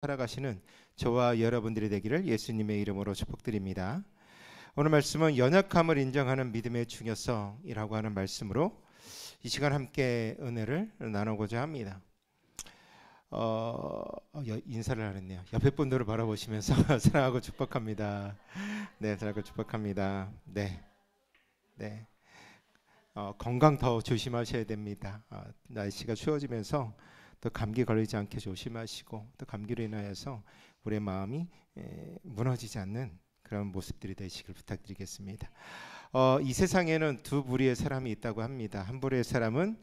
살아가시는 저와 여러분들이 되기를 예수님의 이름으로 축복드립니다. 오늘 말씀은 연약함을 인정하는 믿음의 중요성이라고 하는 말씀으로 이 시간 함께 은혜를 나누고자 합니다. 인사를 하랬네요. 옆에 분들을 바라보시면서 사랑하고 축복합니다. 네, 사랑하고 축복합니다. 네. 건강 더 조심하셔야 됩니다. 날씨가 추워지면서 또 감기 걸리지 않게 조심하시고, 또 감기로 인하여서 우리의 마음이 무너지지 않는 그런 모습들이 되시길 부탁드리겠습니다. 이 세상에는 두 부류의 사람이 있다고 합니다. 한 부류의 사람은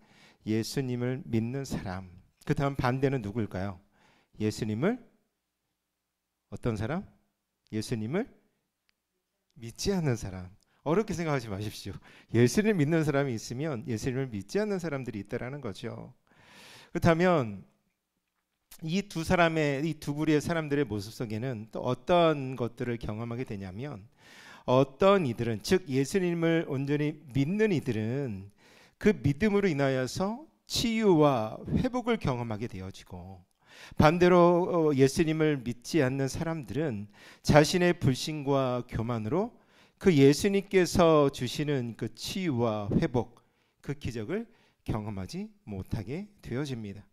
예수님을 믿는 사람, 그 다음 반대는 누구일까요? 예수님을 어떤 사람? 예수님을 믿지 않는 사람. 어렵게 생각하지 마십시오. 예수님을 믿는 사람이 있으면 예수님을 믿지 않는 사람들이 있다라는 거죠. 그렇다면 이 두 부류의 사람들의 모습 속에는 또 어떤 것들을 경험하게 되냐면, 어떤 이들은, 즉 예수님을 온전히 믿는 이들은 그 믿음으로 인하여서 치유와 회복을 경험하게 되어지고, 반대로 예수님을 믿지 않는 사람들은 자신의 불신과 교만으로 그 예수님께서 주시는 그 치유와 회복, 그 기적을 경험하지 못하게 되어집니다.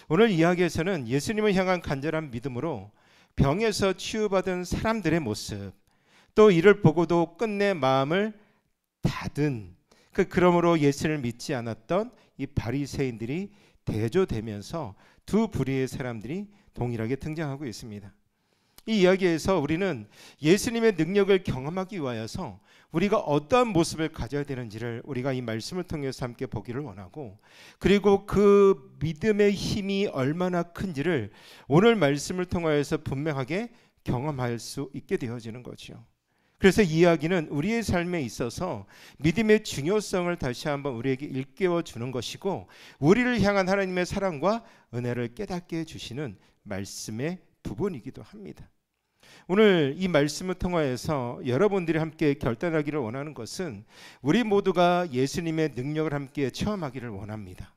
오늘 이야기에서는 예수님을 향한 간절한 믿음으로 병에서 치유받은 사람들의 모습, 또 이를 보고도 끝내 마음을 닫은, 그러므로 예수를 믿지 않았던 이 바리새인들이 대조되면서 두 부류의 사람들이 동일하게 등장하고 있습니다. 이 이야기에서 우리는 예수님의 능력을 경험하기 위하여서 우리가 어떠한 모습을 가져야 되는지를 우리가 이 말씀을 통해서 함께 보기를 원하고, 그리고 그 믿음의 힘이 얼마나 큰지를 오늘 말씀을 통하여서 분명하게 경험할 수 있게 되어지는 거죠. 그래서 이 이야기는 우리의 삶에 있어서 믿음의 중요성을 다시 한번 우리에게 일깨워 주는 것이고, 우리를 향한 하나님의 사랑과 은혜를 깨닫게 해주시는 말씀의 부분이기도 합니다. 오늘 이 말씀을 통하여서 여러분들이 함께 결단하기를 원하는 것은, 우리 모두가 예수님의 능력을 함께 체험하기를 원합니다.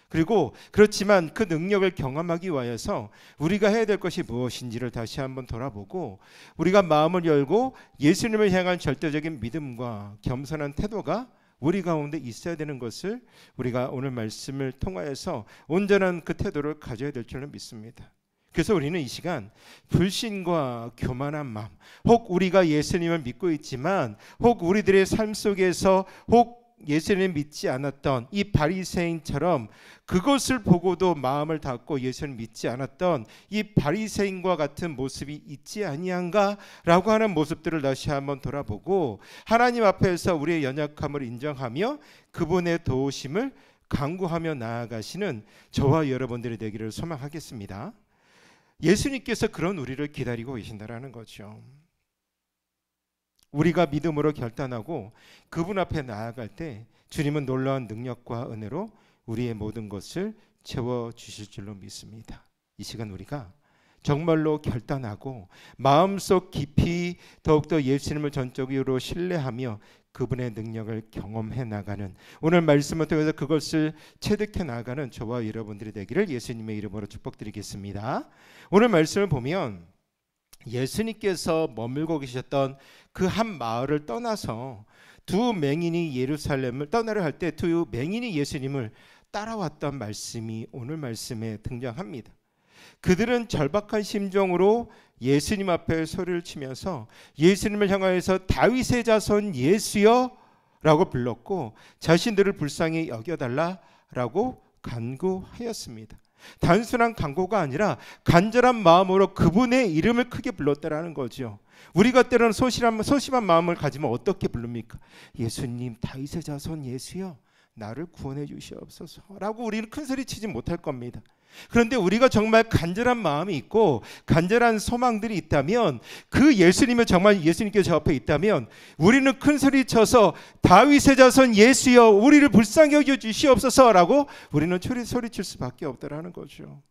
그리고 그렇지만 그 능력을 경험하기 위하여서 우리가 해야 될 것이 무엇인지를 다시 한번 돌아보고, 우리가 마음을 열고 예수님을 향한 절대적인 믿음과 겸손한 태도가 우리 가운데 있어야 되는 것을 우리가 오늘 말씀을 통하여서 온전한 그 태도를 가져야 될 줄로 믿습니다. 그래서 우리는 이 시간 불신과 교만한 마음, 혹 우리가 예수님을 믿고 있지만 혹 우리들의 삶 속에서 혹 예수님을 믿지 않았던 이 바리새인처럼 그것을 보고도 마음을 닫고 예수님을 믿지 않았던 이 바리새인과 같은 모습이 있지 아니한가라고 하는 모습들을 다시 한번 돌아보고, 하나님 앞에서 우리의 연약함을 인정하며 그분의 도우심을 간구하며 나아가시는 저와 여러분들이 되기를 소망하겠습니다. 예수님께서 그런 우리를 기다리고 계신다라는 거죠. 우리가 믿음으로 결단하고 그분 앞에 나아갈 때 주님은 놀라운 능력과 은혜로 우리의 모든 것을 채워주실 줄로 믿습니다. 이 시간 우리가 정말로 결단하고 마음속 깊이 더욱더 예수님을 전적으로 신뢰하며 그분의 능력을 경험해 나가는, 오늘 말씀을 통해서 그것을 체득해 나가는 저와 여러분들이 되기를 예수님의 이름으로 축복드리겠습니다. 오늘 말씀을 보면 예수님께서 머물고 계셨던 그 한 마을을 떠나서 두 맹인이 예루살렘을 떠나려 할 때 두 맹인이 예수님을 따라왔던 말씀이 오늘 말씀에 등장합니다. 그들은 절박한 심정으로 예수님 앞에 소리를 치면서 예수님을 향하여서 다윗의 자손 예수여 라고 불렀고, 자신들을 불쌍히 여겨달라라고 간구하였습니다. 단순한 간구가 아니라 간절한 마음으로 그분의 이름을 크게 불렀다라는 거죠. 우리가 때로는 소심한 마음을 가지면 어떻게 부릅니까? 예수님, 다윗의 자손 예수여, 나를 구원해 주시옵소서 라고 우리는 큰 소리 치지 못할 겁니다. 그런데 우리가 정말 간절한 마음이 있고 간절한 소망들이 있다면, 그 예수님이 정말 예수님께서 저 앞에 있다면 우리는 큰 소리 쳐서 다윗의 자손 예수여, 우리를 불쌍히 여겨 주시옵소서 라고 우리는 소리칠 수밖에 없다라는 거죠.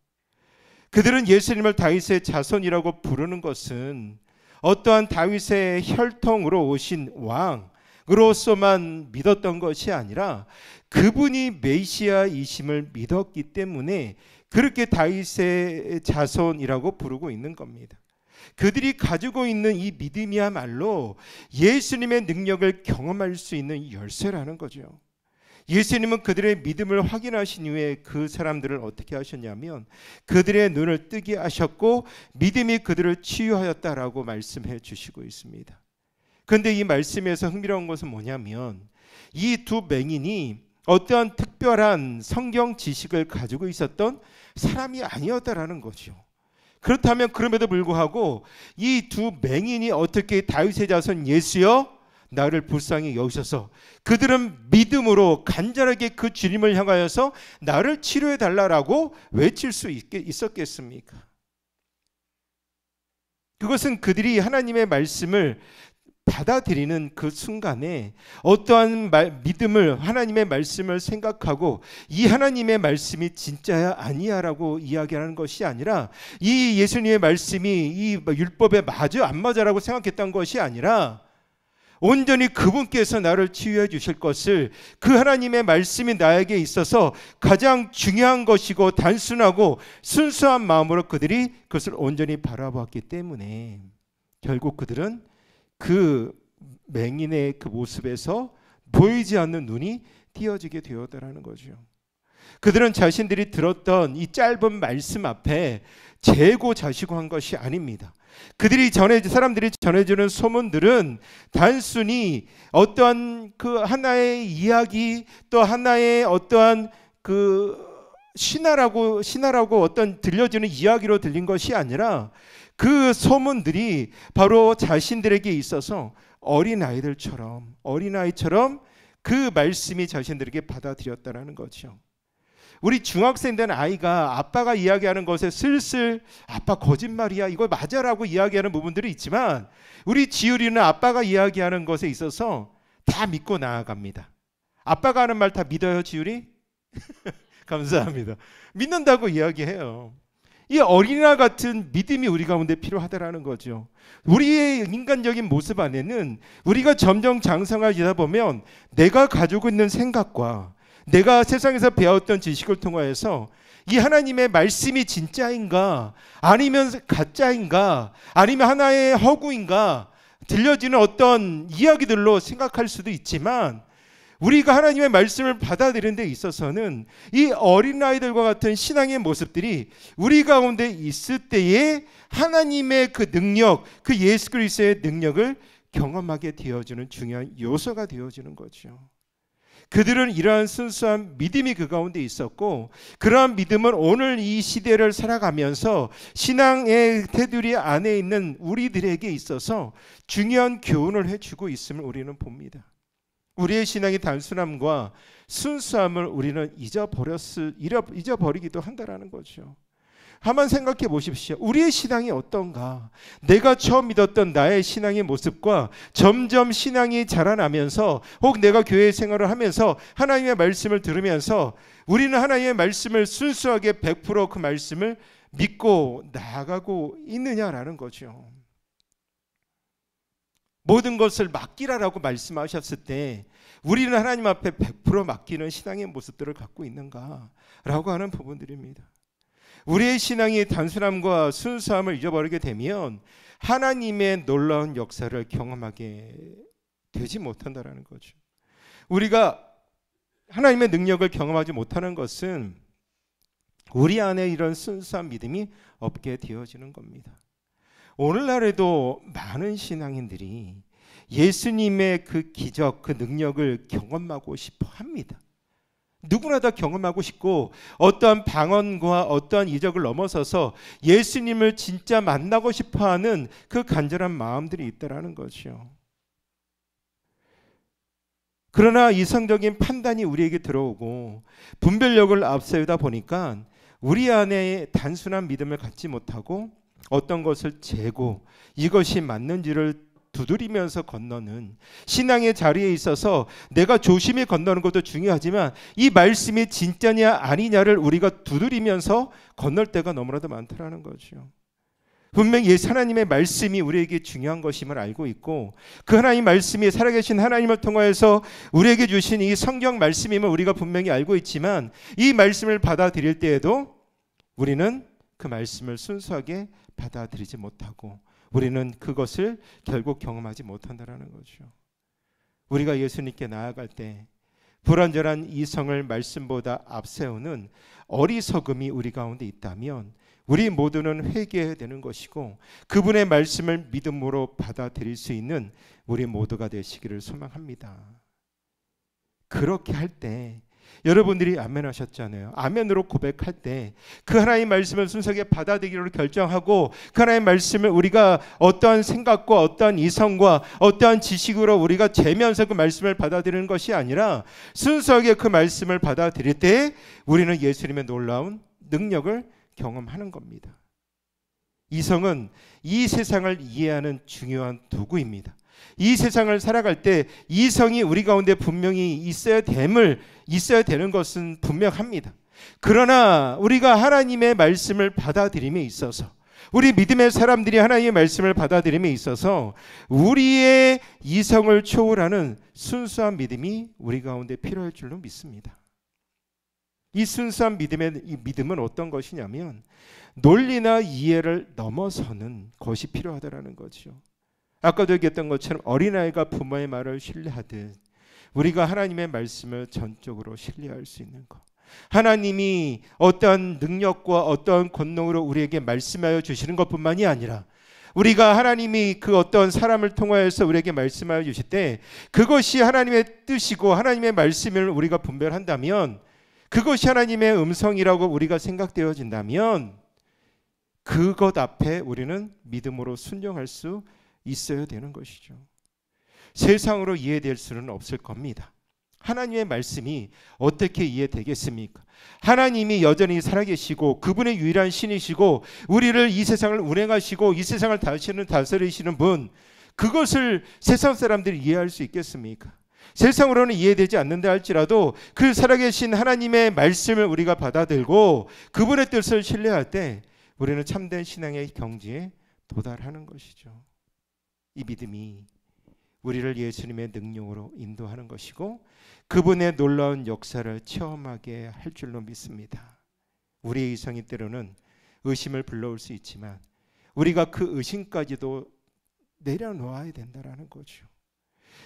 그들은 예수님을 다윗의 자손이라고 부르는 것은 어떠한 다윗의 혈통으로 오신 왕으로서만 믿었던 것이 아니라 그분이 메시아이심을 믿었기 때문에 그렇게 다윗의 자손이라고 부르고 있는 겁니다. 그들이 가지고 있는 이 믿음이야말로 예수님의 능력을 경험할 수 있는 열쇠라는 거죠. 예수님은 그들의 믿음을 확인하신 이후에 그 사람들을 어떻게 하셨냐면 그들의 눈을 뜨게 하셨고 믿음이 그들을 치유하였다라고 말씀해 주시고 있습니다. 그런데 이 말씀에서 흥미로운 것은 뭐냐면 이 두 맹인이 어떠한 특별한 성경 지식을 가지고 있었던 사람이 아니었다라는 거죠. 그렇다면 그럼에도 불구하고 이 두 맹인이 어떻게 다윗의 자손 예수여 나를 불쌍히 여기셔서 그들은 믿음으로 간절하게 그 주님을 향하여서 나를 치료해 달라라고 외칠 수 있었겠습니까? 그것은 그들이 하나님의 말씀을 받아들이는 그 순간에 어떠한 믿음을 하나님의 말씀을 생각하고 이 하나님의 말씀이 진짜야 아니야라고 이야기하는 것이 아니라 이 예수님의 말씀이 이 율법에 맞아 안 맞아라고 생각했던 것이 아니라 온전히 그분께서 나를 치유해 주실 것을 그 하나님의 말씀이 나에게 있어서 가장 중요한 것이고 단순하고 순수한 마음으로 그들이 그것을 온전히 바라보았기 때문에 결국 그들은 그 맹인의 그 모습에서 보이지 않는 눈이 띄어지게 되었다라는 거죠. 그들은 자신들이 들었던 이 짧은 말씀 앞에 재고자시고한 것이 아닙니다. 그들이 사람들이 전해주는 소문들은 단순히 어떠한 그 하나의 이야기 또 하나의 어떠한 그 신화라고 어떤 들려주는 이야기로 들린 것이 아니라 그 소문들이 바로 자신들에게 있어서 어린아이처럼 그 말씀이 자신들에게 받아들였다라는 거죠. 우리 중학생 된 아이가 아빠가 이야기하는 것에 슬슬 아빠 거짓말이야 이거 맞아라고 이야기하는 부분들이 있지만 우리 지율이는 아빠가 이야기하는 것에 있어서 다 믿고 나아갑니다. 아빠가 하는 말 다 믿어요, 지율이? 감사합니다. 믿는다고 이야기해요. 이 어린아 같은 믿음이 우리 가운데 필요하다라는 거죠. 우리의 인간적인 모습 안에는 우리가 점점 장성해지다 보면 내가 가지고 있는 생각과 내가 세상에서 배웠던 지식을 통하여서 이 하나님의 말씀이 진짜인가 아니면 가짜인가 아니면 하나의 허구인가 들려지는 어떤 이야기들로 생각할 수도 있지만 우리가 하나님의 말씀을 받아들이는 데 있어서는 이 어린아이들과 같은 신앙의 모습들이 우리 가운데 있을 때에 하나님의 그 능력, 그 예수 그리스도의 능력을 경험하게 되어주는 중요한 요소가 되어지는 거죠. 그들은 이러한 순수한 믿음이 그 가운데 있었고 그러한 믿음은 오늘 이 시대를 살아가면서 신앙의 테두리 안에 있는 우리들에게 있어서 중요한 교훈을 해주고 있음을 우리는 봅니다. 우리의 신앙의 단순함과 순수함을 우리는 잊어버리기도 한다라는 거죠. 한번 생각해 보십시오. 우리의 신앙이 어떤가? 내가 처음 믿었던 나의 신앙의 모습과 점점 신앙이 자라나면서 혹 내가 교회 생활을 하면서 하나님의 말씀을 들으면서 우리는 하나님의 말씀을 순수하게 100% 그 말씀을 믿고 나아가고 있느냐라는 거죠. 모든 것을 맡기라라고 말씀하셨을 때 우리는 하나님 앞에 100% 맡기는 신앙의 모습들을 갖고 있는가라고 하는 부분들입니다. 우리의 신앙이 단순함과 순수함을 잊어버리게 되면 하나님의 놀라운 역사를 경험하게 되지 못한다라는 거죠. 우리가 하나님의 능력을 경험하지 못하는 것은 우리 안에 이런 순수한 믿음이 없게 되어지는 겁니다. 오늘날에도 많은 신앙인들이 예수님의 그 기적, 그 능력을 경험하고 싶어 합니다. 누구나 다 경험하고 싶고 어떠한 방언과 어떠한 이적을 넘어서서 예수님을 진짜 만나고 싶어하는 그 간절한 마음들이 있다라는 거죠. 그러나 이성적인 판단이 우리에게 들어오고 분별력을 앞세우다 보니까 우리 안에 단순한 믿음을 갖지 못하고 어떤 것을 재고 이것이 맞는지를 두드리면서 건너는 신앙의 자리에 있어서 내가 조심히 건너는 것도 중요하지만 이 말씀이 진짜냐 아니냐를 우리가 두드리면서 건널 때가 너무나도 많다라는 거죠. 분명히 하나님의 말씀이 우리에게 중요한 것임을 알고 있고 그 하나님 말씀이 살아계신 하나님을 통하여서 우리에게 주신 이 성경 말씀임을 우리가 분명히 알고 있지만 이 말씀을 받아들일 때에도 우리는 그 말씀을 순수하게 받아들이지 못하고 우리는 그것을 결국 경험하지 못한다는 거죠. 우리가 예수님께 나아갈 때 불완전한 이성을 말씀보다 앞세우는 어리석음이 우리 가운데 있다면 우리 모두는 회개해야 되는 것이고 그분의 말씀을 믿음으로 받아들일 수 있는 우리 모두가 되시기를 소망합니다. 그렇게 할 때 여러분들이 아멘 하셨잖아요. 아멘으로 고백할 때 그 하나님의 말씀을 순수하게 받아들이기로 결정하고 그 하나님의 말씀을 우리가 어떠한 생각과 어떠한 이성과 어떠한 지식으로 우리가 재면서 그 말씀을 받아들이는 것이 아니라 순수하게 그 말씀을 받아들일 때 우리는 예수님의 놀라운 능력을 경험하는 겁니다. 이성은 이 세상을 이해하는 중요한 도구입니다. 이 세상을 살아갈 때 이성이 우리 가운데 분명히 있어야 되는 것은 분명합니다. 그러나 우리가 하나님의 말씀을 받아들임에 있어서 우리 믿음의 사람들이 하나님의 말씀을 받아들임에 있어서 우리의 이성을 초월하는 순수한 믿음이 우리 가운데 필요할 줄로 믿습니다. 이 순수한 믿음은 어떤 것이냐면 논리나 이해를 넘어서는 것이 필요하다라는 거죠. 아까도 얘기했던 것처럼 어린아이가 부모의 말을 신뢰하듯 우리가 하나님의 말씀을 전적으로 신뢰할 수 있는 것. 하나님이 어떠한 능력과 어떠한 권능으로 우리에게 말씀하여 주시는 것뿐만이 아니라 우리가 하나님이 그 어떤 사람을 통하여서 우리에게 말씀하여 주실 때 그것이 하나님의 뜻이고 하나님의 말씀을 우리가 분별한다면 그것이 하나님의 음성이라고 우리가 생각되어진다면 그것 앞에 우리는 믿음으로 순종할 수 있어야 되는 것이죠. 세상으로 이해될 수는 없을 겁니다. 하나님의 말씀이 어떻게 이해되겠습니까? 하나님이 여전히 살아계시고 그분의 유일한 신이시고 우리를 이 세상을 운행하시고 이 세상을 다스리시는 분, 그것을 세상 사람들이 이해할 수 있겠습니까? 세상으로는 이해되지 않는다 할지라도 그 살아계신 하나님의 말씀을 우리가 받아들고 그분의 뜻을 신뢰할 때 우리는 참된 신앙의 경지에 도달하는 것이죠. 이 믿음이 우리를 예수님의 능력으로 인도하는 것이고 그분의 놀라운 역사를 체험하게 할 줄로 믿습니다. 우리의 이성이 때로는 의심을 불러올 수 있지만 우리가 그 의심까지도 내려놓아야 된다는 거죠.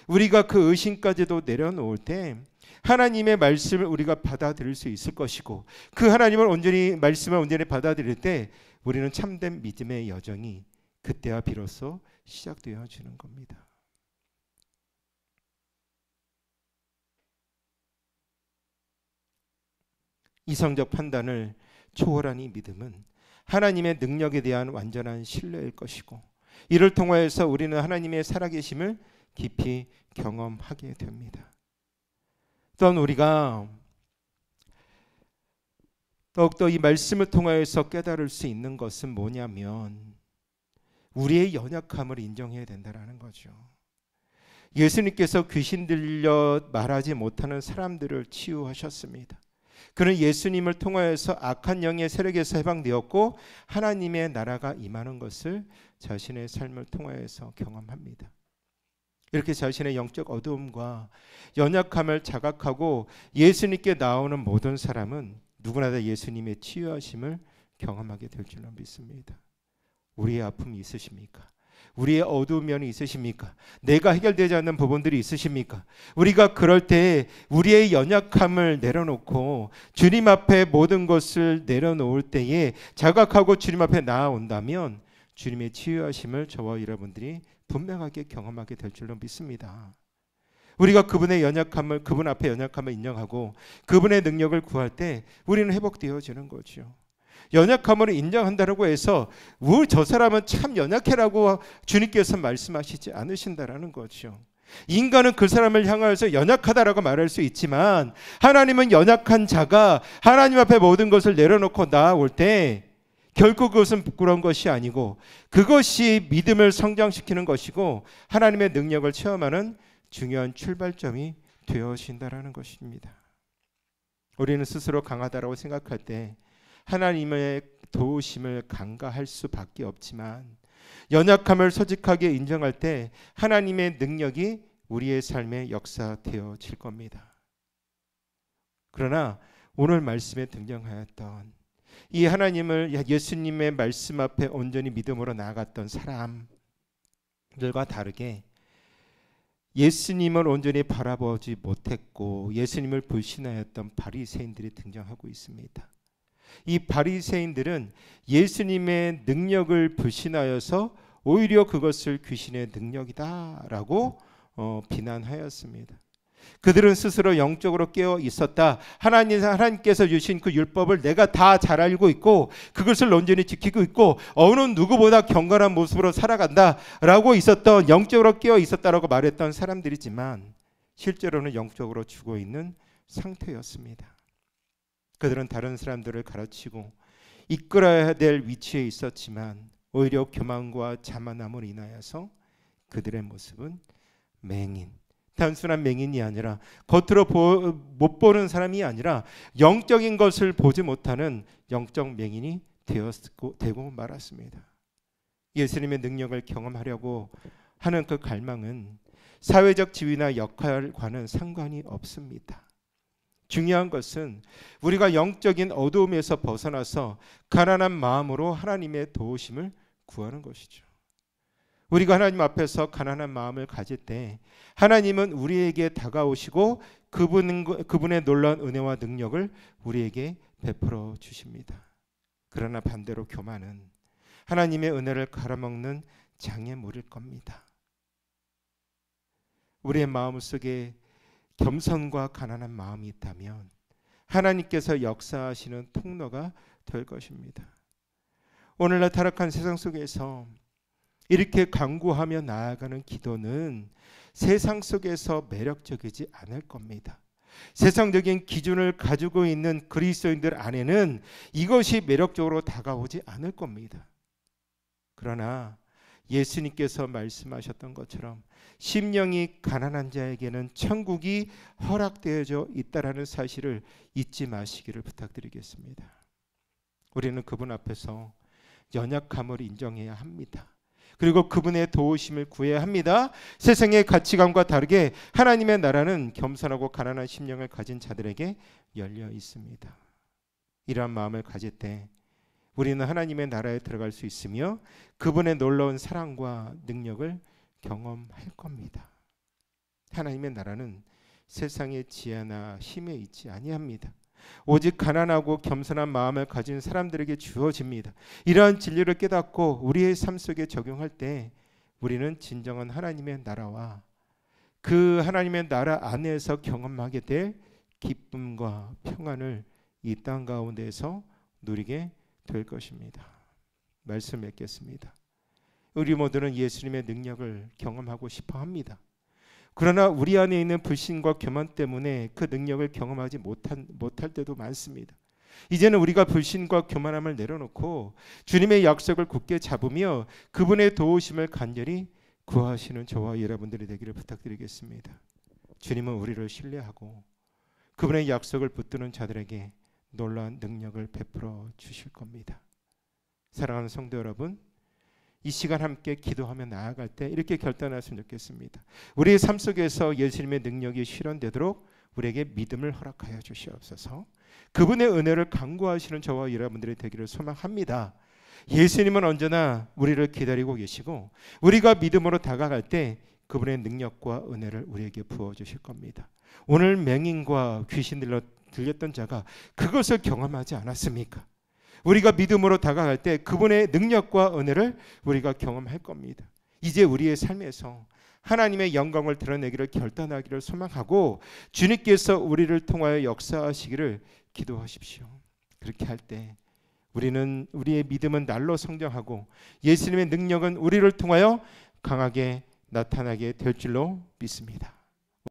우리가 그 의심까지도 내려놓을 때 하나님의 말씀을 우리가 받아들일 수 있을 것이고 그 하나님을 말씀을 온전히 받아들일 때 우리는 참된 믿음의 여정이 그때와 비로소 시작되어지는 겁니다. 이성적 판단을 초월한 이 믿음은 하나님의 능력에 대한 완전한 신뢰일 것이고 이를 통하여서 우리는 하나님의 살아계심을 깊이 경험하게 됩니다. 또한 우리가 더욱더 이 말씀을 통하여서 깨달을 수 있는 것은 뭐냐면 우리의 연약함을 인정해야 된다는 거죠. 예수님께서 귀신 들려 말하지 못하는 사람들을 치유하셨습니다. 그는 예수님을 통하여서 악한 영의 세력에서 해방되었고 하나님의 나라가 임하는 것을 자신의 삶을 통하여서 경험합니다. 이렇게 자신의 영적 어두움과 연약함을 자각하고 예수님께 나오는 모든 사람은 누구나 다 예수님의 치유하심을 경험하게 될 줄로 믿습니다. 우리의 아픔이 있으십니까? 우리의 어두운 면이 있으십니까? 내가 해결되지 않는 부분들이 있으십니까? 우리가 그럴 때 우리의 연약함을 내려놓고 주님 앞에 모든 것을 내려놓을 때에 자각하고 주님 앞에 나아온다면 주님의 치유하심을 저와 여러분들이 분명하게 경험하게 될 줄로 믿습니다. 우리가 그분 앞에 연약함을 인정하고 그분의 능력을 구할 때 우리는 회복되어지는 거죠. 연약함을 인정한다고 해서 저 사람은 참 연약해라고 주님께서 말씀하시지 않으신다라는 거죠. 인간은 그 사람을 향하여서 연약하다라고 말할 수 있지만 하나님은 연약한 자가 하나님 앞에 모든 것을 내려놓고 나아올 때 결코 그것은 부끄러운 것이 아니고 그것이 믿음을 성장시키는 것이고 하나님의 능력을 체험하는 중요한 출발점이 되어진다라는 것입니다. 우리는 스스로 강하다라고 생각할 때 하나님의 도우심을 간과할 수밖에 없지만 연약함을 솔직하게 인정할 때 하나님의 능력이 우리의 삶에 역사되어질 겁니다. 그러나 오늘 말씀에 등장하였던 이 하나님을 예수님의 말씀 앞에 온전히 믿음으로 나아갔던 사람들과 다르게 예수님을 온전히 바라보지 못했고 예수님을 불신하였던 바리새인들이 등장하고 있습니다. 이 바리새인들은 예수님의 능력을 불신하여서 오히려 그것을 귀신의 능력이다라고 비난하였습니다. 그들은 스스로 영적으로 깨어 있었다. 하나님께서 주신 그 율법을 내가 다 잘 알고 있고 그것을 온전히 지키고 있고 어느 누구보다 경건한 모습으로 살아간다라고 있었던, 영적으로 깨어 있었다라고 말했던 사람들이지만 실제로는 영적으로 죽어 있는 상태였습니다. 그들은 다른 사람들을 가르치고 이끌어야 될 위치에 있었지만 오히려 교만과 자만함으로 인하여서 그들의 모습은 맹인, 단순한 맹인이 아니라 겉으로 못 보는 사람이 아니라 영적인 것을 보지 못하는 영적 맹인이 되고 말았습니다. 예수님의 능력을 경험하려고 하는 그 갈망은 사회적 지위나 역할과는 상관이 없습니다. 중요한 것은 우리가 영적인 어두움에서 벗어나서 가난한 마음으로 하나님의 도우심을 구하는 것이죠. 우리가 하나님 앞에서 가난한 마음을 가질 때 하나님은 우리에게 다가오시고 그분의 놀라운 은혜와 능력을 우리에게 베풀어 주십니다. 그러나 반대로 교만은 하나님의 은혜를 갈아먹는 장애물일 겁니다. 우리의 마음속에 겸손과 가난한 마음이 있다면 하나님께서 역사하시는 통로가 될 것입니다. 오늘날 타락한 세상 속에서 이렇게 간구하며 나아가는 기도는 세상 속에서 매력적이지 않을 겁니다. 세상적인 기준을 가지고 있는 그리스도인들 안에는 이것이 매력적으로 다가오지 않을 겁니다. 그러나 예수님께서 말씀하셨던 것처럼 심령이 가난한 자에게는 천국이 허락되어져 있다라는 사실을 잊지 마시기를 부탁드리겠습니다. 우리는 그분 앞에서 연약함을 인정해야 합니다. 그리고 그분의 도우심을 구해야 합니다. 세상의 가치관과 다르게 하나님의 나라는 겸손하고 가난한 심령을 가진 자들에게 열려 있습니다. 이러한 마음을 가질 때 우리는 하나님의 나라에 들어갈 수 있으며 그분의 놀라운 사랑과 능력을 경험할 겁니다. 하나님의 나라는 세상의 지혜나 힘에 있지 아니합니다. 오직 가난하고 겸손한 마음을 가진 사람들에게 주어집니다. 이러한 진리를 깨닫고 우리의 삶 속에 적용할 때 우리는 진정한 하나님의 나라와 그 하나님의 나라 안에서 경험하게 될 기쁨과 평안을 이 땅 가운데에서 누리게 될 것입니다. 말씀 맺겠습니다. 우리 모두는 예수님의 능력을 경험하고 싶어 합니다. 그러나 우리 안에 있는 불신과 교만 때문에 그 능력을 경험하지 못할 때도 많습니다. 이제는 우리가 불신과 교만함을 내려놓고 주님의 약속을 굳게 잡으며 그분의 도우심을 간절히 구하시는 저와 여러분들이 되기를 부탁드리겠습니다. 주님은 우리를 신뢰하고 그분의 약속을 붙드는 자들에게 놀라운 능력을 베풀어 주실 겁니다. 사랑하는 성도 여러분, 이 시간 함께 기도하며 나아갈 때 이렇게 결단했으면 좋겠습니다. 우리의 삶 속에서 예수님의 능력이 실현되도록 우리에게 믿음을 허락하여 주시옵소서. 그분의 은혜를 간구하시는 저와 여러분들이 되기를 소망합니다. 예수님은 언제나 우리를 기다리고 계시고 우리가 믿음으로 다가갈 때 그분의 능력과 은혜를 우리에게 부어주실 겁니다. 오늘 맹인과 귀신 들렸던 자가 그것을 경험하지 않았습니까? 우리가 믿음으로 다가갈 때 그분의 능력과 은혜를 우리가 경험할 겁니다. 이제 우리의 삶에서 하나님의 영광을 드러내기를 결단하기를 소망하고 주님께서 우리를 통하여 역사하시기를 기도하십시오. 그렇게 할 때 우리의 믿음은 날로 성장하고 예수님의 능력은 우리를 통하여 강하게 나타나게 될 줄로 믿습니다.